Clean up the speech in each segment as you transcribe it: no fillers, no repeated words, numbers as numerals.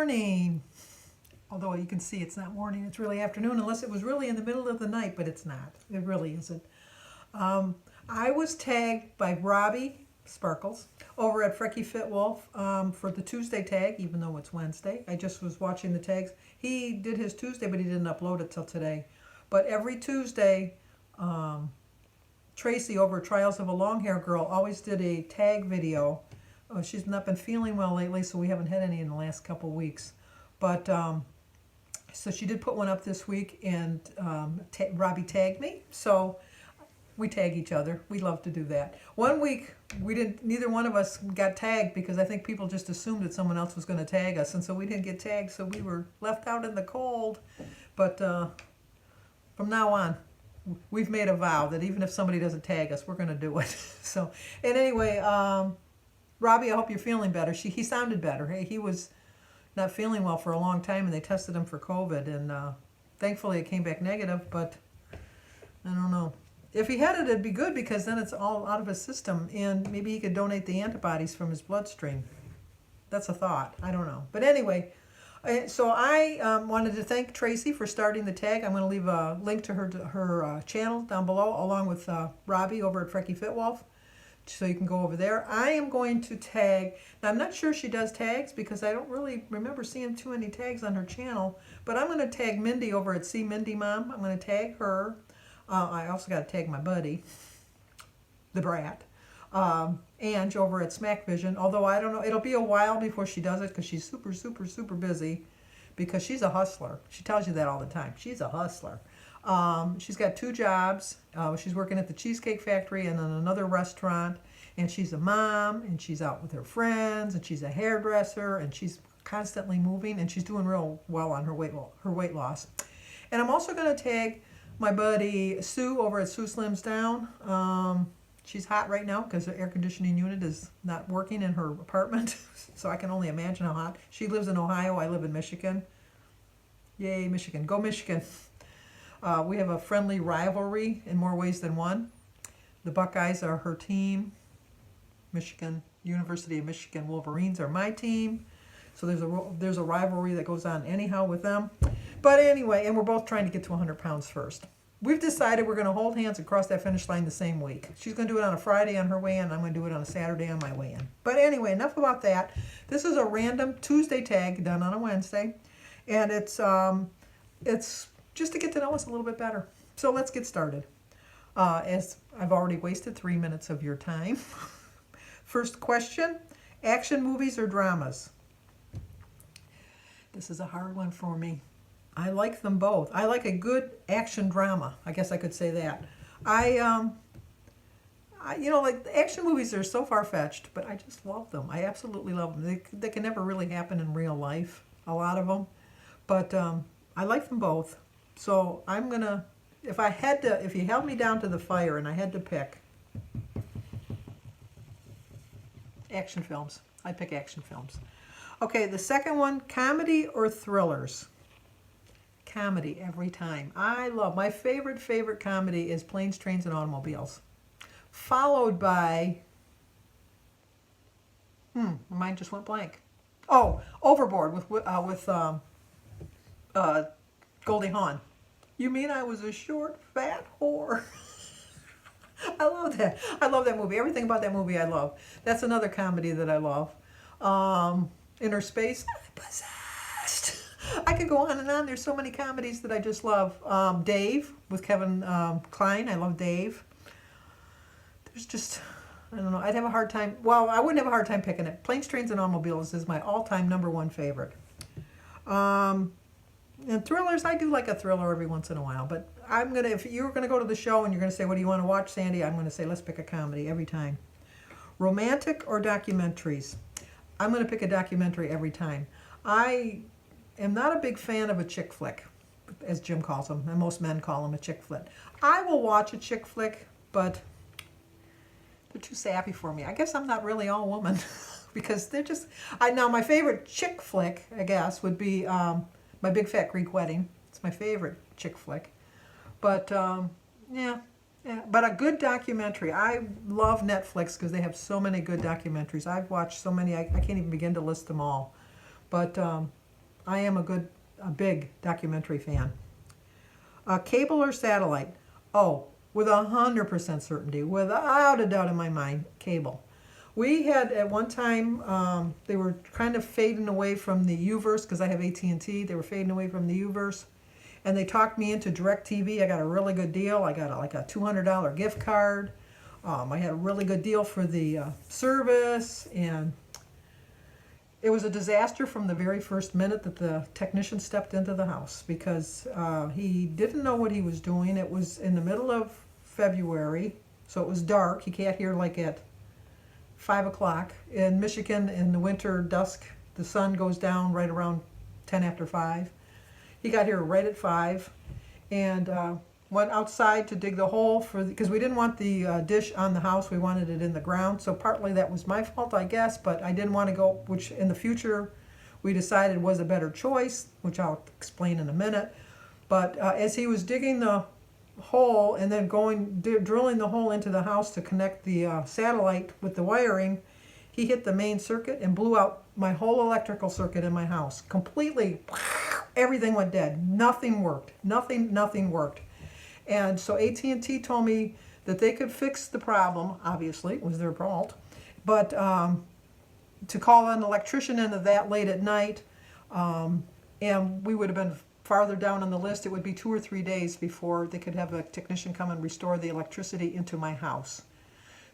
morning. Although you can see it's not morning, it's really afternoon, unless it was really in the middle of the night, but it's not. It really isn't. I was tagged by Robbie Sparkles over at Frekifitwolf for the Tuesday tag, even though it's Wednesday. I just was watching the tags. He did his Tuesday, but he didn't upload it till today. But every Tuesday, Tracy over at Trials of a Long Hair Girl always did a tag video. She's not been feeling well lately, so we haven't had any in the last couple weeks. But so she did put one up this week, and Robbie tagged me. So we tag each other. We love to do that. One week we didn't. Neither one of us got tagged because I think people just assumed that someone else was going to tag us, and so we didn't get tagged. So we were left out in the cold. But from now on, we've made a vow that even if somebody doesn't tag us, we're going to do it. So, and anyway, Robbie, I hope you're feeling better. He sounded better. He was not feeling well for a long time, and they tested him for COVID, and thankfully it came back negative, but I don't know. If he had it, it'd be good, because then it's all out of his system, and maybe he could donate the antibodies from his bloodstream. That's a thought. I don't know. But anyway, so I wanted to thank Tracy for starting the tag. I'm going to leave a link to her channel down below, along with Robbie over at Frekifitwolf, so you can go over there. I am going to tag, now I'm not sure she does tags because I don't really remember seeing too many tags on her channel, but I'm going to tag Mindy over at Mindy Mom. I'm going to tag her. I also got to tag my buddy, the brat, Ange over at SMAC Vision, although I don't know, it'll be a while before she does it because she's super, super, super busy, because she's a hustler. She tells you that all the time. She's a hustler. She's got 2 jobs. She's working at the Cheesecake Factory and in another restaurant, and she's a mom, and she's out with her friends, and she's a hairdresser, and she's constantly moving, and she's doing real well on her weight loss. And I'm also going to tag my buddy Sue over at Sue Slims Down. She's hot right now because the air conditioning unit is not working in her apartment, so I can only imagine how hot. She lives in Ohio. I live in Michigan. Yay, Michigan. Go Michigan. We have a friendly rivalry in more ways than one. The Buckeyes are her team. University of Michigan Wolverines are my team. So there's a rivalry that goes on anyhow with them. But anyway, and we're both trying to get to 100 pounds first. We've decided we're going to hold hands and cross that finish line the same week. She's going to do it on a Friday on her way in. I'm going to do it on a Saturday on my way in. But anyway, enough about that. This is a random Tuesday tag done on a Wednesday. And it's just to get to know us a little bit better. So let's get started. As I've already wasted 3 minutes of your time. First question, action movies or dramas? This is a hard one for me. I like them both. I like a good action drama. I guess I could say that. You know, like action movies are so far-fetched, but I just love them. I absolutely love them. They can never really happen in real life, a lot of them. But I like them both. So I'm gonna, if you held me down to the fire and I had to pick action films, I'd pick action films. Okay, the second one, comedy or thrillers? Comedy every time. I love, my favorite comedy is Planes, Trains, and Automobiles. Followed by, mine just went blank. Oh, Overboard with Goldie Hawn. You mean I was a short, fat whore? I love that. I love that movie. Everything about that movie I love. That's another comedy that I love. Inner Space, Possessed. I could go on and on. There's so many comedies that I just love. Dave with Kevin Kline. I love Dave. There's just, I don't know. I'd have a hard time. Well, I wouldn't have a hard time picking it. Planes, Trains, and Automobiles is my all-time #1 favorite. And thrillers, I do like a thriller every once in a while. But I'm gonna, if you're gonna go to the show and you're gonna say, "What do you want to watch, Sandy?" I'm gonna say, "Let's pick a comedy every time." Romantic or documentaries? I'm going to pick a documentary every time. I am not a big fan of a chick flick, as Jim calls them, and most men call them a chick flick. I will watch a chick flick, but they're too sappy for me. I guess I'm not really all woman, because they're just... Now, my favorite chick flick, I guess, would be My Big Fat Greek Wedding. It's my favorite chick flick. But, yeah. But a good documentary. I love Netflix because they have so many good documentaries. I've watched so many, I can't even begin to list them all. But I am a big documentary fan. Cable or satellite? Oh, with 100% certainty, without a doubt in my mind, cable. We had at one time, they were kind of fading away from the U-verse because I have AT&T. They were fading away from the U-verse. And they talked me into DirecTV. I got a really good deal. I got like a $200 gift card. I had a really good deal for the service. And it was a disaster from the very first minute that the technician stepped into the house because he didn't know what he was doing. It was in the middle of February, so it was dark. He can't hear like at 5 o'clock. In Michigan, in the winter dusk, the sun goes down right around 10 after 5. He got here right at 5 and went outside to dig the hole because we didn't want the dish on the house. We wanted it in the ground. So partly that was my fault, I guess, but I didn't want to go, which in the future we decided was a better choice, which I'll explain in a minute. But as he was digging the hole and then drilling the hole into the house to connect the satellite with the wiring, he hit the main circuit and blew out my whole electrical circuit in my house. Completely, everything went dead. Nothing worked. Nothing worked. And so AT&T told me that they could fix the problem. Obviously, it was their fault. But to call an electrician into that late at night, and we would have been farther down on the list. It would be 2 or 3 days before they could have a technician come and restore the electricity into my house.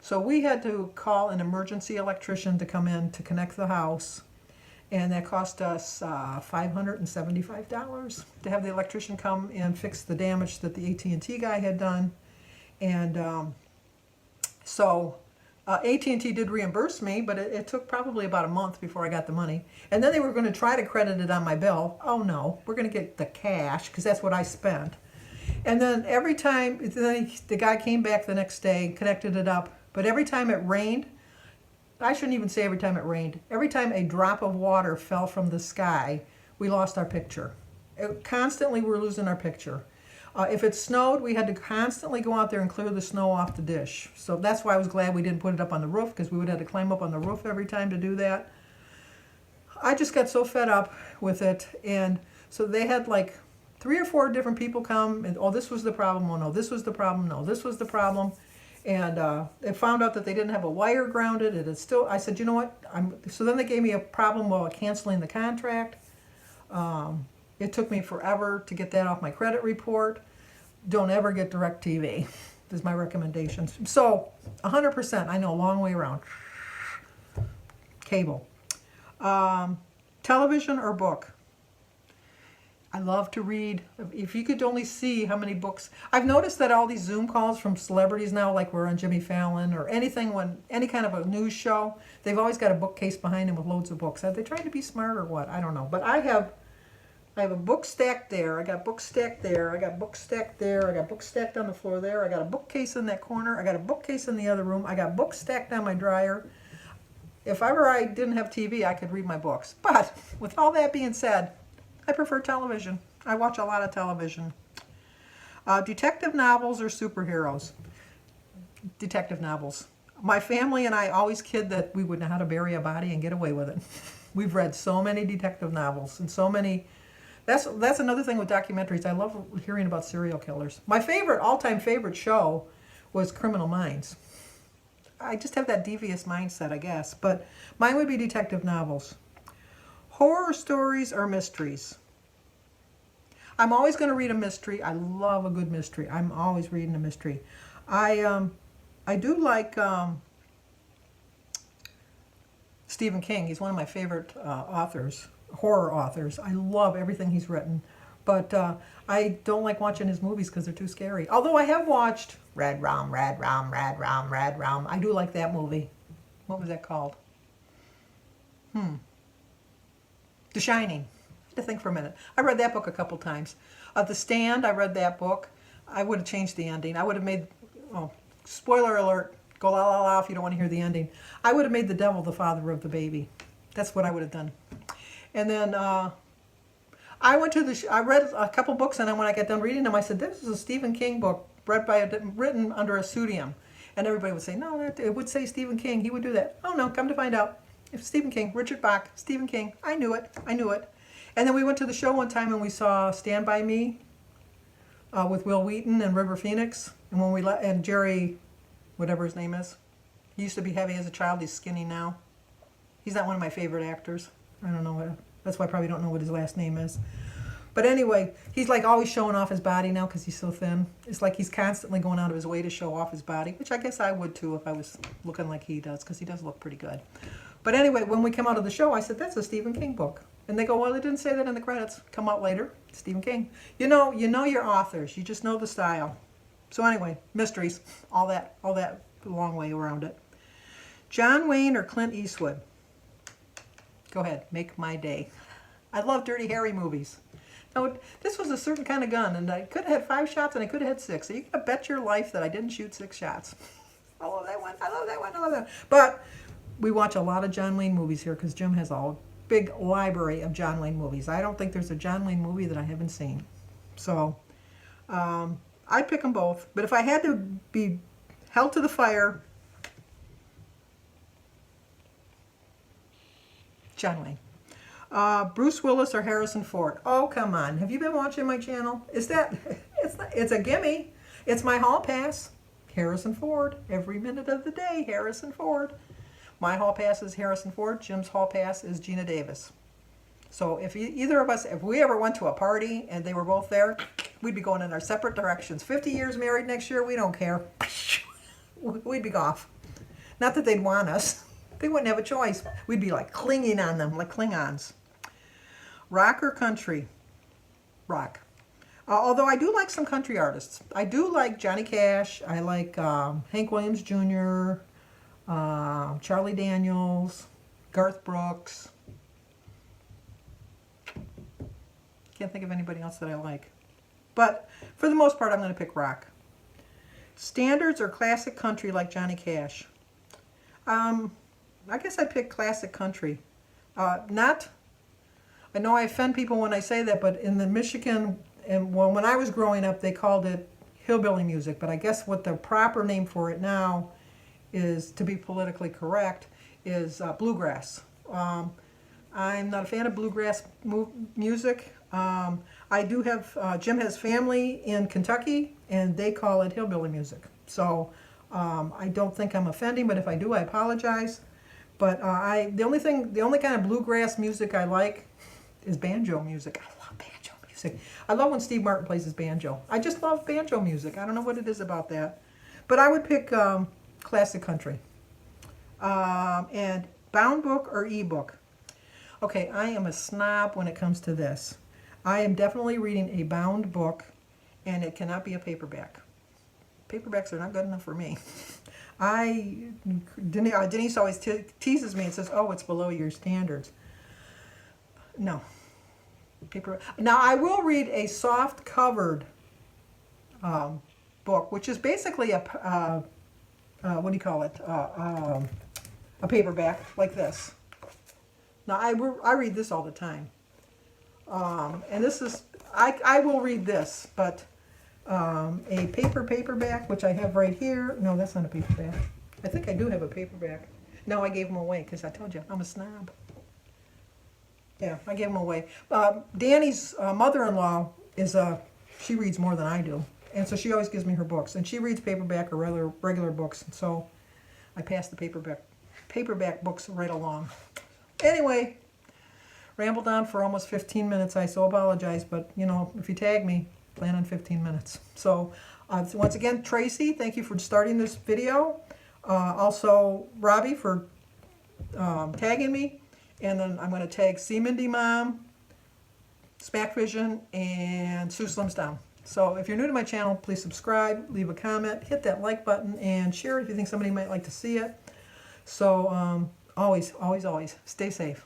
So we had to call an emergency electrician to come in to connect the house, and that cost us $575 to have the electrician come and fix the damage that the AT&T guy had done. And so AT&T did reimburse me, but it took probably about a month before I got the money. And then they were going to try to credit it on my bill. Oh no, we're going to get the cash because that's what I spent. And then every time, the guy came back the next day, connected it up, but every time it rained, I shouldn't even say every time it rained, every time a drop of water fell from the sky, we lost our picture. Constantly we're losing our picture. If it snowed, we had to constantly go out there and clear the snow off the dish. So that's why I was glad we didn't put it up on the roof, because we would have to climb up on the roof every time to do that. I just got so fed up with it. And so they had like 3 or 4 different people come and, oh, this was the problem. Oh, no, this was the problem. No, this was the problem. And they found out that they didn't have a wire grounded. It is still, I said, you know what? So then they gave me a problem while canceling the contract. It took me forever to get that off my credit report. Don't ever get DirecTV, is my recommendation. So 100%, I know, long way around. Cable. Television or book? I love to read. If you could only see how many books. I've noticed that all these Zoom calls from celebrities now, like we're on Jimmy Fallon or anything, any kind of a news show, they've always got a bookcase behind them with loads of books. Are they trying to be smart or what? I don't know. But I have a book stacked there. I got books stacked there. I got books stacked there. I got books stacked on the floor there. I got a bookcase in that corner. I got a bookcase in the other room. I got books stacked on my dryer. If ever I didn't have TV, I could read my books. But with all that being said, I prefer television. I watch a lot of television. Detective novels or superheroes? Detective novels. My family and I always kid that we would know how to bury a body and get away with it. We've read so many detective novels and so many. That's another thing with documentaries. I love hearing about serial killers. My all-time favorite show was Criminal Minds. I just have that devious mindset, I guess. But mine would be detective novels. Horror stories or mysteries? I'm always going to read a mystery. I love a good mystery. I'm always reading a mystery. I do like Stephen King. He's one of my favorite authors, horror authors. I love everything he's written. But I don't like watching his movies because they're too scary. Although I have watched Red Rum, Red Rum, Red Rum, Red Rum. I do like that movie. What was that called? The Shining. I had to think for a minute. I read that book a couple times. The Stand, I read that book. I would have changed the ending. I would have made, spoiler alert, go la la la if you don't want to hear the ending. I would have made the devil the father of the baby. That's what I would have done. And then I read a couple books, and then when I got done reading them, I said, this is a Stephen King book written under a pseudonym. And everybody would say, no, it would say Stephen King. He would do that. Oh, no, come to find out. If Stephen King, Richard Bach, Stephen King, I knew it. And then we went to the show one time and we saw Stand By Me with Will Wheaton and River Phoenix. And when and Jerry, whatever his name is, he used to be heavy as a child. He's skinny now. He's not one of my favorite actors. I don't know what. That's why I probably don't know what his last name is. But anyway, he's like always showing off his body now because he's so thin. It's like he's constantly going out of his way to show off his body, which I guess I would too if I was looking like he does, because he does look pretty good. But anyway, when we came out of the show, I said, that's a Stephen King book. And they go, well, they didn't say that in the credits. Come out later, Stephen King. You know your authors. You just know the style. So anyway, mysteries, all that long way around it. John Wayne or Clint Eastwood? Go ahead, make my day. I love Dirty Harry movies. Now, this was a certain kind of gun, and I could have had 5 shots, and I could have had 6. So you can bet your life that I didn't shoot 6 shots. I love that one. I love that one. I love that one. But we watch a lot of John Wayne movies here because Jim has a big library of John Wayne movies. I don't think there's a John Wayne movie that I haven't seen. So I'd pick them both. But if I had to be held to the fire, John Wayne. Bruce Willis or Harrison Ford? Oh, come on. Have you been watching my channel? It's a gimme. It's my hall pass. Harrison Ford. Every minute of the day, Harrison Ford. My hall pass is Harrison Ford. Jim's hall pass is Gina Davis. So if either of us, if we ever went to a party and they were both there, we'd be going in our separate directions. 50 years married next year, we don't care. We'd be off. Not that they'd want us. They wouldn't have a choice. We'd be like clinging on them, like Klingons. Rock or country? Rock. Although I do like some country artists. I do like Johnny Cash. I like Hank Williams Jr., Charlie Daniels, Garth Brooks. Can't think of anybody else that I like. But for the most part, I'm going to pick rock. Standards or classic country like Johnny Cash? I guess I pick classic country. I know I offend people when I say that, but in the Michigan, and when I was growing up, they called it hillbilly music. But I guess what the proper name for it now is, to be politically correct, is bluegrass. I'm not a fan of bluegrass music. I do have, Jim has family in Kentucky, and they call it hillbilly music. So I don't think I'm offending, but if I do, I apologize. But the only kind of bluegrass music I like is banjo music. I love banjo music. I love when Steve Martin plays his banjo. I just love banjo music. I don't know what it is about that. But I would pick classic country. And bound book or ebook? Okay, I am a snob when it comes to this. I am definitely reading a bound book, and it cannot be a paperback. Paperbacks are not good enough for me. Denise always teases me and says, oh, it's below your standards. No. Now, I will read a soft-covered book, which is basically a, what do you call it, a paperback like this. Now, I read this all the time. And this is, I will read this, but a paperback, which I have right here. No, that's not a paperback. I think I do have a paperback. No, I gave them away because I told you, I'm a snob. Yeah, I gave them away. Danny's mother-in-law she reads more than I do. And so she always gives me her books. And she reads paperback or regular books. And so I pass the paperback books right along. Anyway, rambled on for almost 15 minutes. I so apologize. But, you know, if you tag me, plan on 15 minutes. So once again, Tracy, thank you for starting this video. Also, Robbie for tagging me. And then I'm going to tag Mindy Mom, SMAC Vision, and Sue Slims Down. So if you're new to my channel, please subscribe, leave a comment, hit that like button, and share it if you think somebody might like to see it. So always, always, always stay safe.